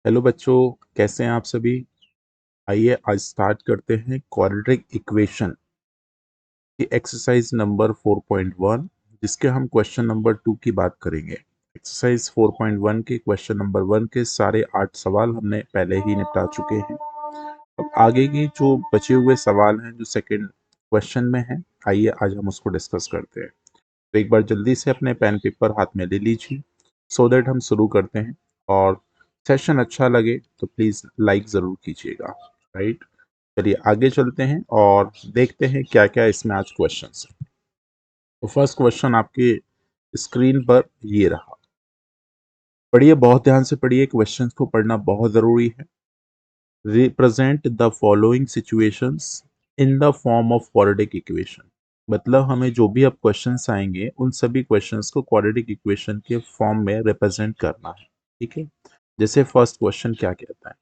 Hello बच्चों, कैसे हैं आप सभी। आइए आज स्टार्ट करते हैं क्वाड्रेटिक इक्वेशन की एक्सरसाइज नंबर 4.1, जिसके हम क्वेश्चन नंबर 2 की बात करेंगे। एक्सरसाइज 4.1 के क्वेश्चन नंबर 1 के सारे 8 सवाल हमने पहले ही निपटा चुके हैं। अब आगे की जो बचे हुए सवाल हैं जो सेकंड क्वेश्चन में हैं, आइए आज हम उसको डिस्कस करते हैं। तो एक बार जल्दी से अपने पेन पेपर हाथ में ले लीजिए सो दैट हम शुरू करते हैं। और सेशन अच्छा लगे तो प्लीज़ लाइक ज़रूर कीजिएगा। राइट, चलिए आगे चलते हैं और देखते हैं क्या क्या इसमें आज क्वेश्चंस हैं। तो फर्स्ट क्वेश्चन आपके स्क्रीन पर ये रहा। पढ़िए, बहुत ध्यान से पढ़िए, क्वेश्चंस को पढ़ना बहुत ज़रूरी है। Represent the following situations in the form of quadratic equation. मतलब हमें जो भी अब क्वेश्चंस आएंगे उन सभी क्वेश्चंस को क्वाड्रेटिक इक्वेशन के फॉर्म में रिप्रेजेंट करना है। ठीक है, जैसे फर्स्ट क्वेश्चन क्या कहता है,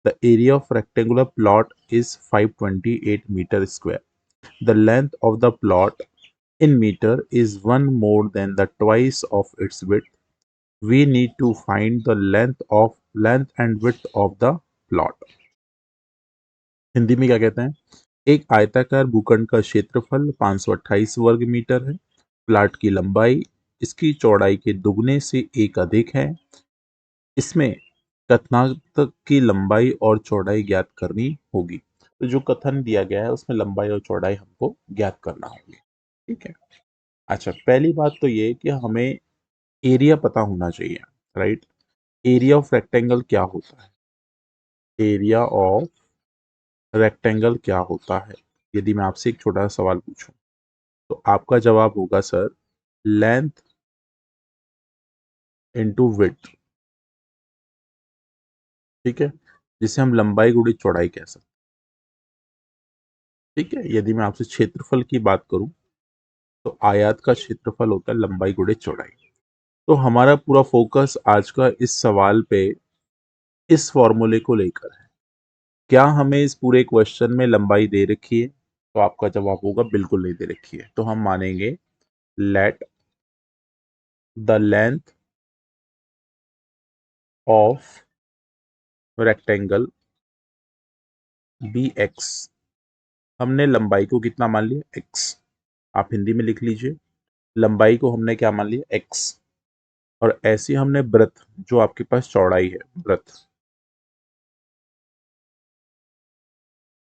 the area of rectangular plot is 528 metre square. The length of the plot in meter is one more than the twice of its width. We need to find the length and width of the plot. Hindi में क्या कहते हैं, एक आयताकार भूखंड का क्षेत्रफल 528 वर्ग मीटर है। प्लाट की लंबाई इसकी चौड़ाई के दुगने से एक अधिक है। इसमें कथनांक की लंबाई और चौड़ाई ज्ञात करनी होगी। तो जो कथन दिया गया है उसमें लंबाई और चौड़ाई हमको ज्ञात करना होगी। ठीक है, अच्छा पहली बात तो ये कि हमें एरिया पता होना चाहिए। राइट, एरिया ऑफ रेक्टेंगल क्या होता है, एरिया ऑफ रेक्टेंगल क्या होता है। यदि मैं आपसे एक छोटा सा सवाल पूछूं तो आपका जवाब होगा सर लेंथ इनटू विड्थ। ठीक है, जिसे हम लंबाई गुणित चौड़ाई कह सकते हैं। ठीक है, यदि मैं आपसे क्षेत्रफल की बात करूं तो आयत का क्षेत्रफल होता है लंबाई गुणित चौड़ाई। तो हमारा पूरा फोकस आज का इस सवाल पे इस फॉर्मूले को लेकर है। क्या हमें इस पूरे क्वेश्चन में लंबाई दे रखी है, तो आपका जवाब होगा बिल्कुल नहीं दे रखी है। तो हम मानेंगे let the length of rectangle be x. हमने लंबाई को कितना मान लिया, एक्स। आप हिंदी में लिख लीजिए, लंबाई को हमने क्या मान लिया, एक्स। और ऐसे हमने ब्रेथ, जो आपके पास चौड़ाई है, ब्रेथ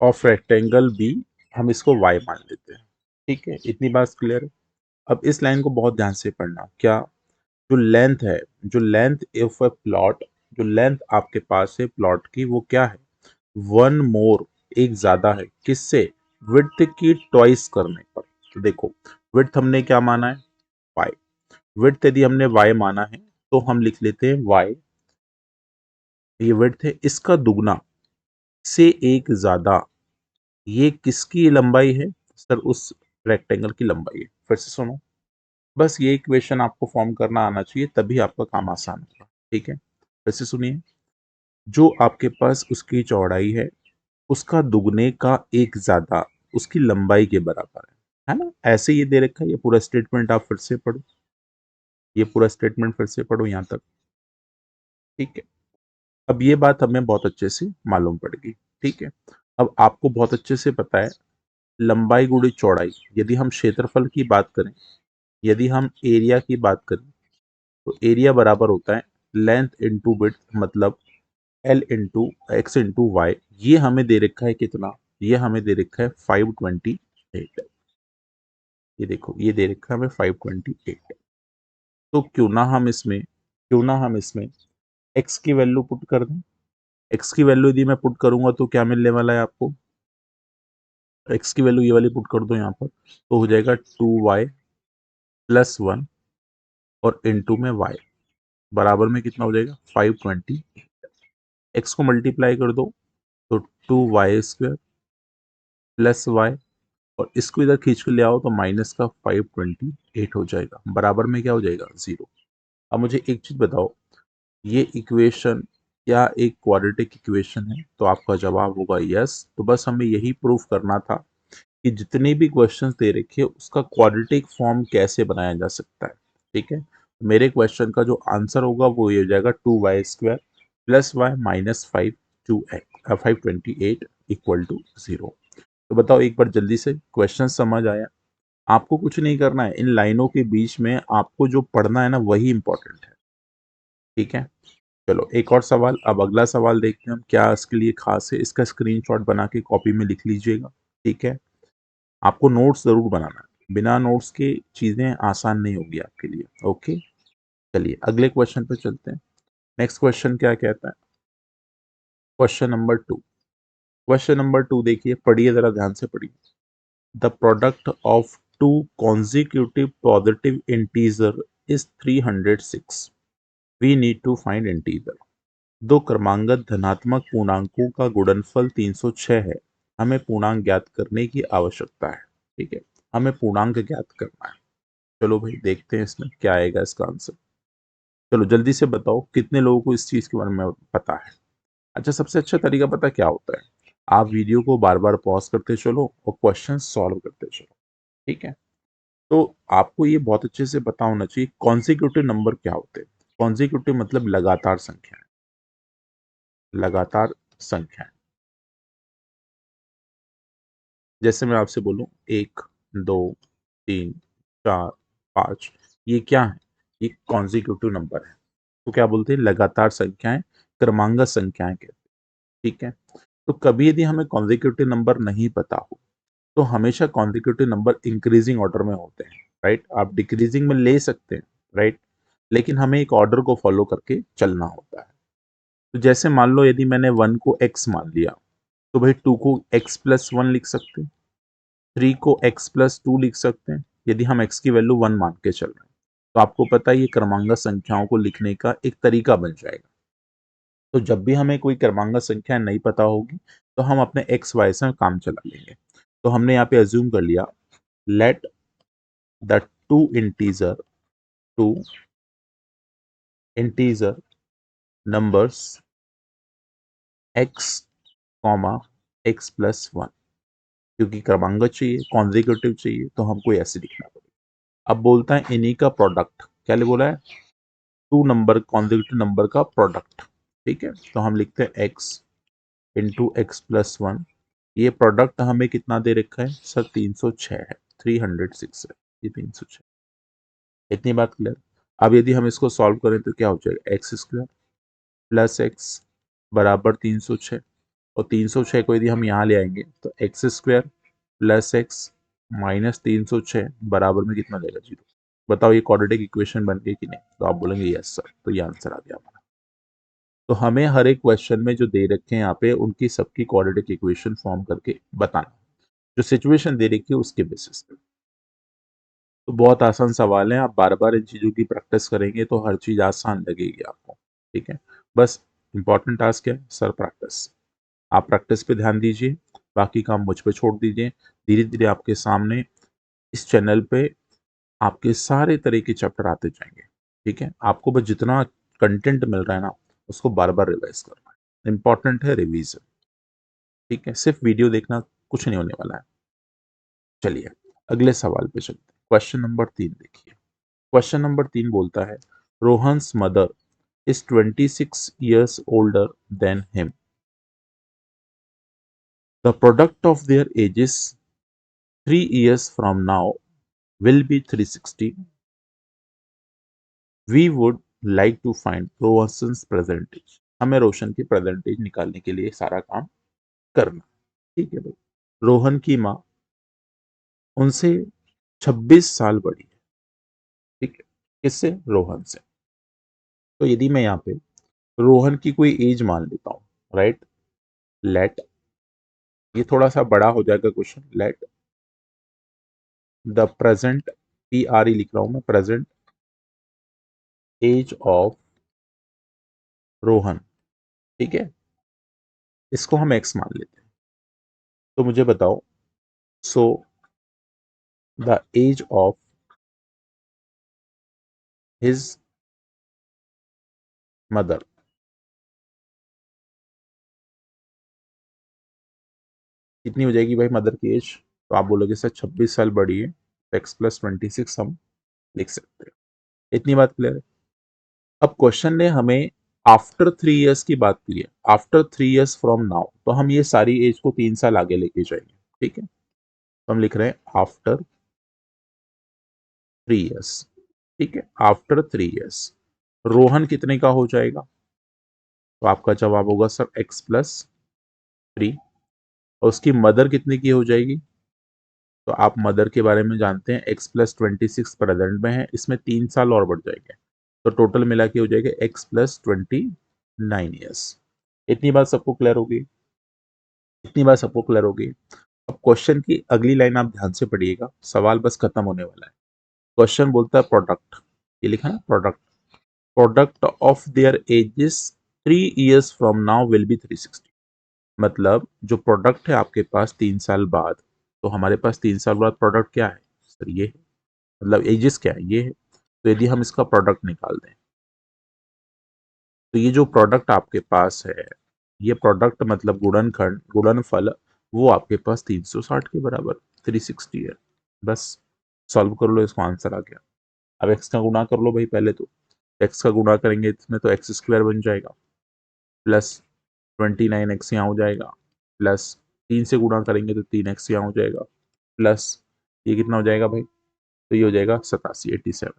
ऑफ रेक्टेंगल बी, हम इसको वाई मान लेते हैं। ठीक है, इतनी बात क्लियर है। अब इस लाइन को बहुत ध्यान से पढ़ना। क्या, जो लेंथ है, जो लेंथ ऑफ अ प्लॉट, जो लेंथ आपके पास है प्लॉट की, वो क्या है, वन मोर, एक ज्यादा है, किससे, विड्थ की ट्वाइस करने पर। तो देखो विड्थ हमने क्या माना है, वाई। विड्थ यदि हमने वाई माना है तो हम लिख लेते हैं वाई, ये विड्थ है, इसका दुगना से एक ज्यादा, ये किसकी लंबाई है सर, उस रेक्टेंगल की लंबाई है। फिर से सुनो, बस ये इक्वेशन आपको फॉर्म करना आना चाहिए, तभी आपका काम आसान होगा। ठीक है, फिर से सुनिए, जो आपके पास उसकी चौड़ाई है उसका दुगने का एक ज्यादा उसकी लंबाई के बराबर है ना। ऐसे ये दे रखा है, ये पूरा स्टेटमेंट आप फिर से पढ़ो, ये पूरा स्टेटमेंट फिर से पढ़ो यहाँ तक। ठीक है, अब ये बात हमें बहुत अच्छे से मालूम पड़ गई। ठीक है, अब आपको बहुत अच्छे से पता है लंबाई गुणित चौड़ाई। यदि हम क्षेत्रफल की बात करें, यदि हम एरिया की बात करें, तो एरिया बराबर होता है लेंथ इंटू विड्थ, मतलब l into x into y. ये हमें दे रखा है कितना, ये हमें दे रखा है 528। ये देखो ये दे रखा है हमें 528। तो क्यों ना हम इसमें x की वैल्यू पुट कर दें। x की वैल्यू यदि मैं पुट करूंगा तो क्या मिलने वाला है आपको, x की वैल्यू ये वाली पुट कर दो यहाँ पर, तो हो जाएगा 2y+1 और इंटू में y बराबर में कितना हो जाएगा 520। x को मल्टीप्लाई कर दो तो 2y² प्लस वाई, और इसको इधर खींच के ले आओ तो माइनस का 528 हो जाएगा, बराबर में क्या हो जाएगा 0। अब मुझे एक चीज बताओ, ये इक्वेशन क्या एक क्वाड्रेटिक इक्वेशन है, तो आपका जवाब होगा यस। तो बस हमें यही प्रूफ करना था कि जितने भी क्वेश्चंस दे रखे उसका क्वाड्रेटिक फॉर्म कैसे बनाया जा सकता है। ठीक है, मेरे क्वेश्चन का जो आंसर होगा वो ये हो जाएगा 2y² plus y minus 528 equal to 0। तो बताओ एक बार जल्दी से, क्वेश्चन समझ आया? आपको कुछ नहीं करना है, इन लाइनों के बीच में आपको जो पढ़ना है ना वही इंपॉर्टेंट है। ठीक है, चलो एक और सवाल। अब अगला सवाल देखते हैं हम, क्या इसके लिए खास है, इसका स्क्रीनशॉट बना के कॉपी में लिख लीजिएगा। ठीक है, आपको नोट्स जरूर बनाना है, बिना नोट्स के चीजें आसान नहीं होगी आपके लिए। ओके, चलिए अगले क्वेश्चन पे चलते हैं। नेक्स्ट क्वेश्चन क्या कहता है? Question number 2। क्वेश्चन नंबर 2 देखिए, पढ़िए जरा ध्यान से पढ़िए। The product of two consecutive positive integer is 306। We need to find integer. दो क्रमांगत धनात्मक पूर्णांकों का गुणनफल 306 है। हमें पूर्णांक ज्ञात करने की आवश्यकता है। ठीक है, हमें पूर्णांक ज्ञात करना है। चलो भाई देखते हैं इसमें क्या आएगा इसका आंसर। चलो जल्दी से बताओ कितने लोगों को इस चीज के बारे में पता है। अच्छा, सबसे अच्छा तरीका पता क्या होता है? आप वीडियो को बार बार पॉज करते चलो और क्वेश्चन सॉल्व करते चलो। ठीक है, तो आपको ये बहुत अच्छे से पता होना चाहिए कॉन्जिक्यूटिव नंबर क्या होते हैं। कॉन्जिक्यूटिव मतलब लगातार संख्या, लगातार संख्या। जैसे मैं आपसे बोलूं 1, 2, 3, 4, 5, ये क्या है? ये कॉन्जिक्यूटिव नंबर है। तो क्या बोलते हैं? लगातार संख्याएं, क्रमांगत संख्याएं कहते हैं। ठीक है, तो कभी यदि हमें कॉन्जिक्यूटिव नंबर नहीं पता हो तो हमेशा कॉन्जिक्यूटिव नंबर इंक्रीजिंग ऑर्डर में होते हैं। राइट, आप डिक्रीजिंग में ले सकते हैं। राइट, लेकिन हमें एक ऑर्डर को फॉलो करके चलना होता है। तो जैसे मान लो यदि मैंने 1 को x मान लिया, तो भाई 2 को x+1 लिख सकते हैं, 3 को x+2 लिख सकते हैं, यदि हम x की वैल्यू 1 मान के चल रहे हैं। तो आपको पता है ये क्रमांगत संख्याओं को लिखने का एक तरीका बन जाएगा। तो जब भी हमें कोई क्रमांगत संख्या नहीं पता होगी तो हम अपने एक्स वाई से काम चला लेंगे। तो हमने यहाँ पे अज्यूम कर लिया, let the two integer numbers x, x+1। क्योंकि क्रमांक चाहिए, कॉन्जिक्यूटिव चाहिए, तो हमको ऐसे लिखना पड़ेगा। अब बोलता है इन्हीं का प्रोडक्ट, क्या बोला है? टू नंबर कॉन्जिक्यूटिव नंबर का प्रोडक्ट। ठीक है, तो हम लिखते हैं x इंटू x+1। ये प्रोडक्ट हमें कितना दे रखा है सर? 306 है, 306 है, ये 306। इतनी बात क्लियर? अब यदि हम इसको सॉल्व करें तो क्या हो जाएगा? x² प्लस एक्स बराबर 306, और 306 को यदि हम यहाँ ले आएंगे तो x² प्लस एक्स माइनस 306 बराबर में कितना देगा? 0। बताओ ये क्वाड्रेटिक इक्वेशन बन गई कि नहीं? तो आप बोलेंगे यस सर, तो ये आंसर आ गया हमारा। तो हमें हर एक क्वेश्चन में जो दे रखे हैं यहाँ पे उनकी सबकी क्वाड्रेटिक इक्वेशन फॉर्म करके बताना, जो सिचुएशन दे रखी है उसके बेसिस पे। तो बहुत आसान सवाल है, आप बार बार इन चीज़ों की प्रैक्टिस करेंगे तो हर चीज़ आसान लगेगी आपको। ठीक है, बस इंपॉर्टेंट टास्क है सर प्रैक्टिस। आप प्रैक्टिस पे ध्यान दीजिए, बाकी काम मुझ पे छोड़ दीजिए। धीरे धीरे आपके सामने इस चैनल पे आपके सारे तरह के चैप्टर आते जाएंगे। ठीक है, आपको बस जितना कंटेंट मिल रहा है ना उसको बार बार रिवाइज करना है। इंपॉर्टेंट है रिवीजन। ठीक है, सिर्फ वीडियो देखना कुछ नहीं होने वाला है। चलिए अगले सवाल पे चलते हैं। क्वेश्चन नंबर 3 देखिए। क्वेश्चन नंबर 3 बोलता है, Rohan's mother is 26 years older than him. The product of their ages 3 years from now will be 360. We would like to find Rohan's present age. हमें रोशन की प्रेजेंट एज निकालने के लिए सारा काम करना। ठीक है भाई, रोहन की माँ उनसे 26 साल बड़ी है। ठीक है, किससे? रोहन से। तो यदि मैं यहाँ पे रोहन की कोई एज मान लेता हूँ, राइट, लेट, ये थोड़ा सा बड़ा हो जाएगा question, let the present, PRE लिख रहा हूं मैं, प्रेजेंट एज ऑफ रोहन। ठीक है, इसको हम एक्स मान लेते हैं। तो मुझे बताओ, so the age of his mother, कितनी हो जाएगी भाई मदर की एज? तो आप बोलोगे सर 26 साल बड़ी है, x+26 हम लिख सकते हैं। इतनी बात क्लियर है? अब क्वेश्चन ने हमें आफ्टर 3 इयर्स की बात करिए, आफ्टर 3 इयर्स फ्रॉम नाउ, तो हम ये सारी एज को 3 साल आगे लेके जाएंगे। ठीक है, तो हम लिख रहे हैं आफ्टर 3 इयर्स। ठीक है, आफ्टर 3 इयर्स रोहन कितने का हो जाएगा? तो आपका जवाब होगा सर x+3। और उसकी मदर कितने की हो जाएगी? तो आप मदर के बारे में जानते हैं, x+26 प्रेजेंट में है, इसमें 3 साल और बढ़ जाएंगे, तो टोटल मिला के हो जाएगा x+29 ईयर्स। इतनी बात सबको क्लियर होगी? इतनी बात सबको क्लियर होगी? अब क्वेश्चन की अगली लाइन आप ध्यान से पढ़िएगा, सवाल बस खत्म होने वाला है। क्वेश्चन बोलता है प्रोडक्ट, ये लिखा है product, product of their edges 3 years from now will be 360। मतलब जो प्रोडक्ट है आपके पास 3 साल बाद, तो हमारे पास 3 साल बाद प्रोडक्ट क्या है सर? ये है, मतलब एजेस क्या है? ये है। तो यदि हम इसका प्रोडक्ट निकाल दें, तो ये जो प्रोडक्ट आपके पास है, ये प्रोडक्ट मतलब गुणनखंड, गुणनफल, वो आपके पास 360 के बराबर 360 है। बस सॉल्व कर लो, इसको आंसर आ गया। अब एक्स का गुणा कर लो भाई, पहले तो एक्स का गुणा करेंगे इसमें तो एक्स स्क्वायर बन जाएगा, प्लस 29x यहाँ हो जाएगा, प्लस 3 से गुणा करेंगे तो 3x यहाँ हो जाएगा, प्लस ये कितना हो जाएगा भाई? तो ये हो जाएगा 87, 87।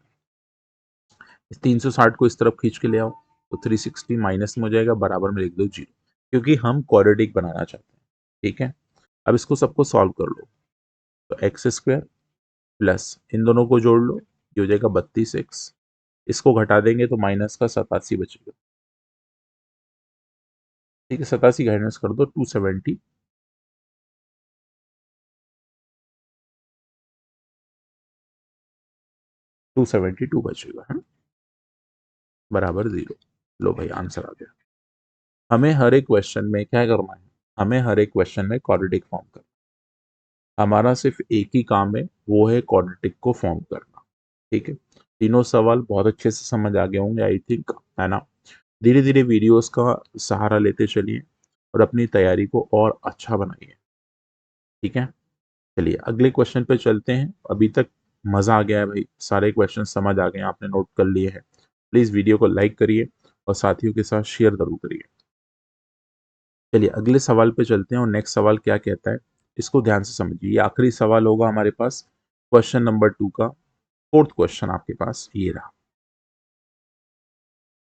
इस 360 को इस तरफ खींच के ले आओ, तो 360 माइनस में हो जाएगा, बराबर में लिख दो 0, क्योंकि हम क्वाड्रेटिक बनाना चाहते हैं। ठीक है, अब इसको सबको सॉल्व कर लो, तो एक्स स्क्वायर प्लस इन दोनों को जोड़ लो, ये हो जाएगा 32x, इसको घटा देंगे तो माइनस का 87 बचेगा। ठीक है, 87 माइनस कर दो 270, 272 बचेगा है, बराबर 0। लो भाई आंसर आ गया। हमें हर एक क्वेश्चन में क्या करना है? हमें हर एक क्वेश्चन में क्वाड्रेटिक फॉर्म करना। हमारा सिर्फ एक ही काम है, वो है क्वाड्रेटिक को फॉर्म करना। ठीक है, तीनों सवाल बहुत अच्छे से समझ आ गए होंगे आई थिंक, है ना? धीरे धीरे वीडियोस का सहारा लेते चलिए और अपनी तैयारी को और अच्छा बनाइए। ठीक है, चलिए अगले क्वेश्चन पे चलते हैं। अभी तक मज़ा आ गया है भाई, सारे क्वेश्चन समझ आ गए हैं, आपने नोट कर लिए हैं। प्लीज़ वीडियो को लाइक करिए और साथियों के साथ शेयर जरूर करिए। चलिए अगले सवाल पे चलते हैं, और नेक्स्ट सवाल क्या कहता है इसको ध्यान से समझिए। ये आखिरी सवाल होगा हमारे पास, क्वेश्चन नंबर 2 का फोर्थ क्वेश्चन आपके पास ये रहा।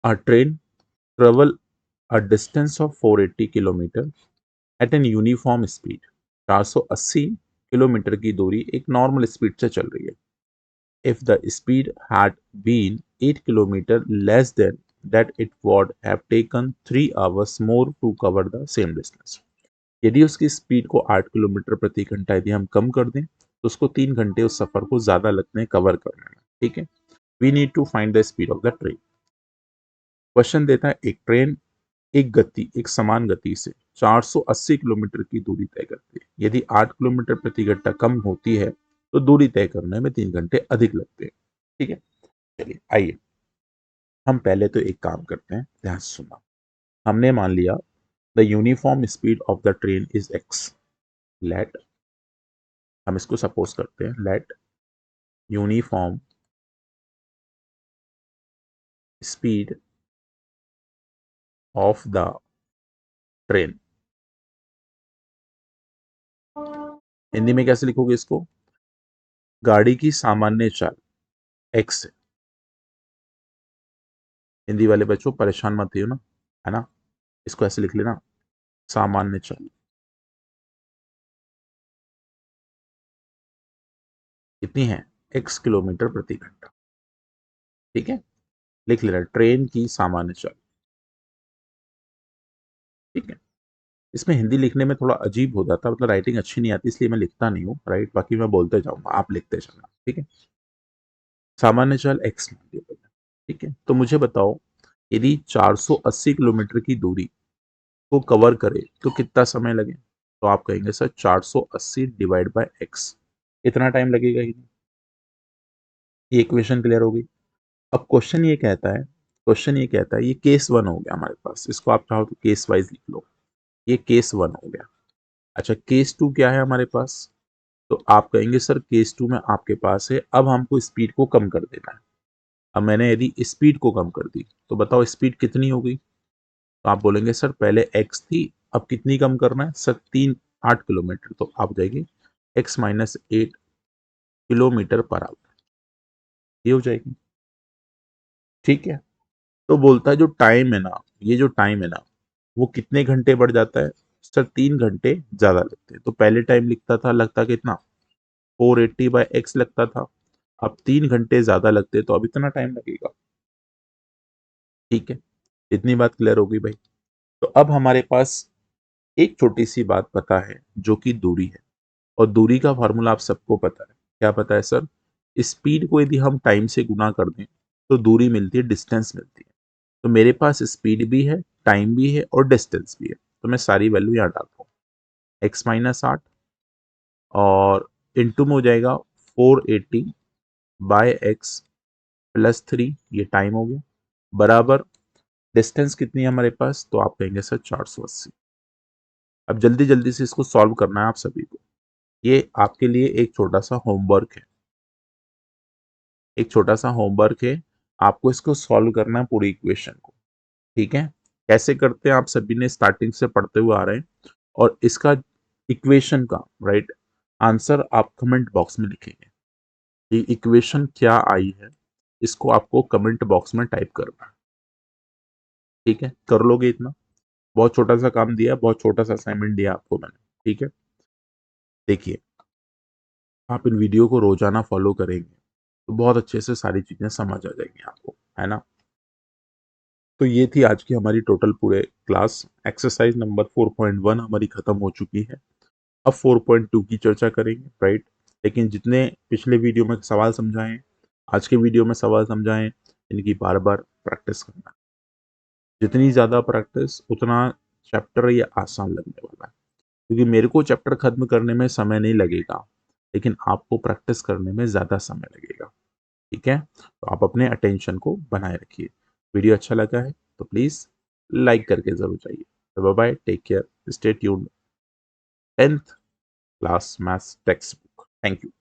A train travel a distance of 480 kilometre at an uniform speed. 480 kilometre की दूरी एक नॉर्मल स्पीड से चल रही है। If the speed had been 8 kilometer less than that, it would have taken 3 hours more to cover the same distance. यदि उसकी speed को 8 किलोमीटर प्रति घंटा यदि हम कम कर दें, तो उसको 3 घंटे उस सफर को ज्यादा लगते हैं कवर करने में। ठीक है, we need to find the speed of the train. Question देता है एक ट्रेन एक समान गति से 480 किलोमीटर की दूरी तय करती है। यदि 8 किलोमीटर प्रति घंटा कम होती है, तो दूरी तय करने में 3 घंटे अधिक लगते हैं। ठीक है, चलिए आइए हम पहले तो एक काम करते हैं, ध्यान से सुनना। हमने मान लिया the uniform speed of the train is x. Let, हम इसको सपोज करते हैं, let uniform speed of the train, Hindi में कैसे लिखोगे इसको? गाड़ी की सामान्य चाल एक्स है। हिंदी वाले बच्चों परेशान मत हो ना, है ना? इसको ऐसे लिख लेना, सामान्य चाल कितनी है? एक्स किलोमीटर प्रति घंटा। ठीक है, लिख लेना ट्रेन की सामान्य चाल। ठीक है, इसमें हिंदी लिखने में थोड़ा अजीब हो जाता, मतलब राइटिंग अच्छी नहीं आती, इसलिए मैं लिखता नहीं हूँ, राइट? बाकी मैं बोलते जाऊंगा, आप लिखते जाना। ठीक है, सामान्य चाल एक्स मान लिया मैंने। ठीक है, तो मुझे बताओ यदि 480 किलोमीटर की दूरी को कवर करे तो कितना समय लगे? तो आप कहेंगे सर 480 डिवाइड बाय एक्स, इतना टाइम लगेगा ही नहीं। ये इक्वेशन क्लियर होगी? अब क्वेश्चन ये कहता है ये केस 1 हो गया हमारे पास, इसको आप चाहो तो केस वाइज लिख लो। ये केस 1 हो गया। अच्छा, केस 2 क्या है हमारे पास? तो आप कहेंगे सर केस 2 में आपके पास है अब हमको स्पीड को कम कर देना है। अब मैंने यदि स्पीड को कम कर दी तो बताओ स्पीड कितनी हो गई। तो आप बोलेंगे सर पहले x थी, अब कितनी कम करना है सर, 8 किलोमीटर। तो आप जाएंगे x-8 किलोमीटर पर आवर, ये हो जाएगी। ठीक है, तो बोलता है जो टाइम है ना, ये जो टाइम है ना, वो कितने घंटे बढ़ जाता है सर, 3 घंटे ज्यादा लगते हैं। तो पहले टाइम लिखता था, लगता कितना 480/x लगता था, अब 3 घंटे ज्यादा लगते तो अब इतना टाइम लगेगा। ठीक है, इतनी बात क्लियर हो गई भाई। तो अब हमारे पास एक छोटी सी बात पता है जो कि दूरी है, और दूरी का फॉर्मूला आप सबको पता है। क्या पता है सर, स्पीड को यदि हम टाइम से गुना कर दें तो दूरी मिलती है, डिस्टेंस मिलती है। तो मेरे पास स्पीड भी है, टाइम भी है और डिस्टेंस भी है, तो मैं सारी वैल्यू यहाँ डालता हूँ। x-8 और इंटू में हो जाएगा 480/x+3, ये टाइम हो गया, बराबर डिस्टेंस कितनी है हमारे पास, तो आप कहेंगे सर 480। अब जल्दी जल्दी से इसको सॉल्व करना है आप सभी को। ये आपके लिए एक छोटा सा होमवर्क है, एक छोटा सा होमवर्क है, आपको इसको सॉल्व करना है पूरी इक्वेशन को। ठीक है, कैसे करते हैं आप सभी ने स्टार्टिंग से पढ़ते हुए आ रहे हैं, और इसका इक्वेशन का राइट आंसर आप कमेंट बॉक्स में लिखेंगे। ये इक्वेशन क्या आई है, इसको आपको कमेंट बॉक्स में टाइप करना है। ठीक है, कर लोगे इतना, बहुत छोटा सा काम दिया है, बहुत छोटा सा असाइनमेंट दिया आपको मैंने। ठीक है, देखिए आप इन वीडियो को रोजाना फॉलो करेंगे तो बहुत अच्छे से सारी चीजें समझ आ जाएंगी आपको, है ना। तो ये थी आज की हमारी टोटल पूरे क्लास। एक्सरसाइज नंबर 4.1 हमारी खत्म हो चुकी है। अब 4.2 की चर्चा करेंगे, राइट। लेकिन जितने पिछले वीडियो में सवाल समझाएं, आज के वीडियो में सवाल समझाएं, इनकी बार बार प्रैक्टिस करना। जितनी ज़्यादा प्रैक्टिस उतना चैप्टर ये आसान लगने वाला है, क्योंकि मेरे को चैप्टर खत्म करने में समय नहीं लगेगा, लेकिन आपको प्रैक्टिस करने में ज़्यादा समय लगेगा। ठीक है, तो आप अपने अटेंशन को बनाए रखिए। वीडियो अच्छा लगा है तो प्लीज़ लाइक करके ज़रूर जाइए। तो bye bye, take care, stay tuned. 10th class maths text book. Thank you.